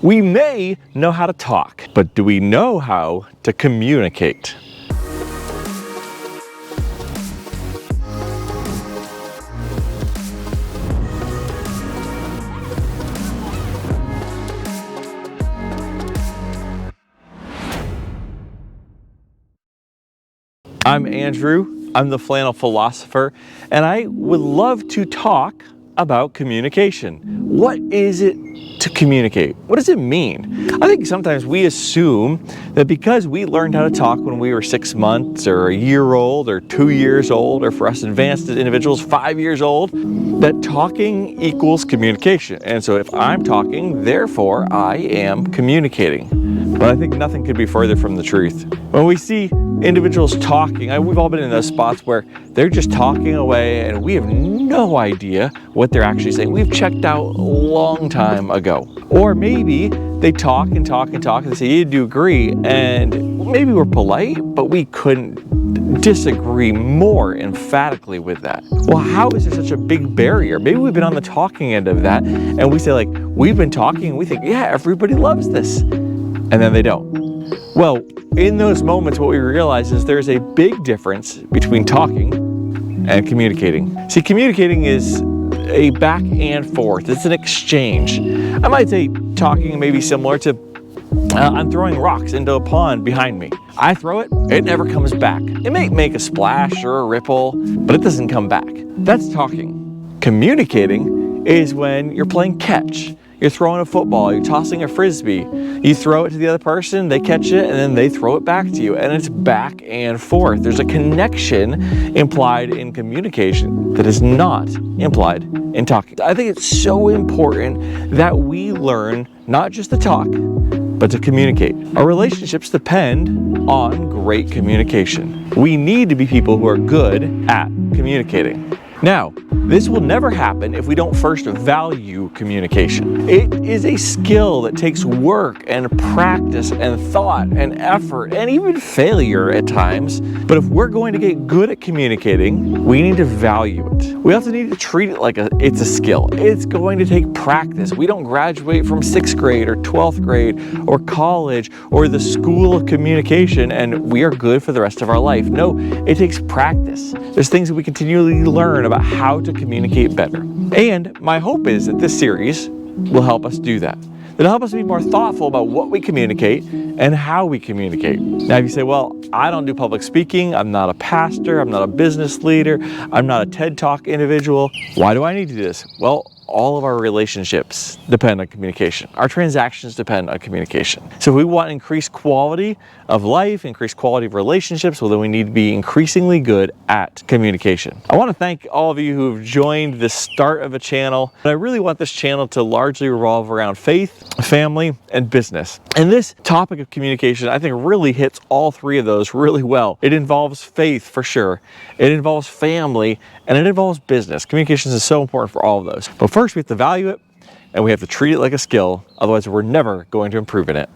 We may know how to talk, but do we know how to communicate? I'm Andrew, I'm the Flannel Philosopher, and I would love to talk about communication. What is it to communicate? What does it mean? I think sometimes we assume that because we learned how to talk when we were 6 months or a year old or 2 years old, or for us advanced individuals 5 years old, that talking equals communication. And so if I'm talking, therefore I am communicating. But I think nothing could be further from the truth. When we see individuals talking, we've all been in those spots where they're just talking away and we have no idea what they're actually saying. We've checked out a long time ago. Or maybe they talk and talk and talk and they say, "You do agree," and maybe we're polite, but we couldn't disagree more emphatically with that. Well, how is there such a big barrier? Maybe we've been on the talking end of that and we say, like, we've been talking and we think, yeah, everybody loves this. And then they don't. Well, in those moments, what we realize is there's a big difference between talking and communicating. See, communicating is a back and forth. It's an exchange. I might say talking may be similar to I'm throwing rocks into a pond behind me. I throw it, it never comes back. It may make a splash or a ripple, but it doesn't come back. That's talking. Communicating is when you're playing catch. You're throwing a football, you're tossing a frisbee. You throw it to the other person, they catch it, and then they throw it back to you. And it's back and forth. There's a connection implied in communication that is not implied in talking. I think it's so important that we learn not just to talk, but to communicate. Our relationships depend on great communication. We need to be people who are good at communicating. Now, this will never happen if we don't first value communication. It is a skill that takes work and practice and thought and effort and even failure at times. But if we're going to get good at communicating, we need to value it. We also need to treat it like it's a skill. It's going to take practice. We don't graduate from 6th grade or 12th grade or college or the school of communication and we are good for the rest of our life. No, it takes practice. There's things that we continually learn about how to communicate better. And my hope is that this series will help us do that. It'll help us be more thoughtful about what we communicate and how we communicate. Now, if you say, well, I don't do public speaking, I'm not a pastor, I'm not a business leader, I'm not a TED Talk individual, why do I need to do this? Well, all of our relationships depend on communication. Our transactions depend on communication. So if we want increased quality of life, increased quality of relationships, well, then we need to be increasingly good at communication. I want to thank all of you who have joined the start of a channel. I really want this channel to largely revolve around faith, family, and business. And this topic of communication, I think, really hits all three of those really well. It involves faith for sure. It involves family, and it involves business. Communications is so important for all of those. But first, we have to value it, and we have to treat it like a skill. Otherwise, we're never going to improve in it.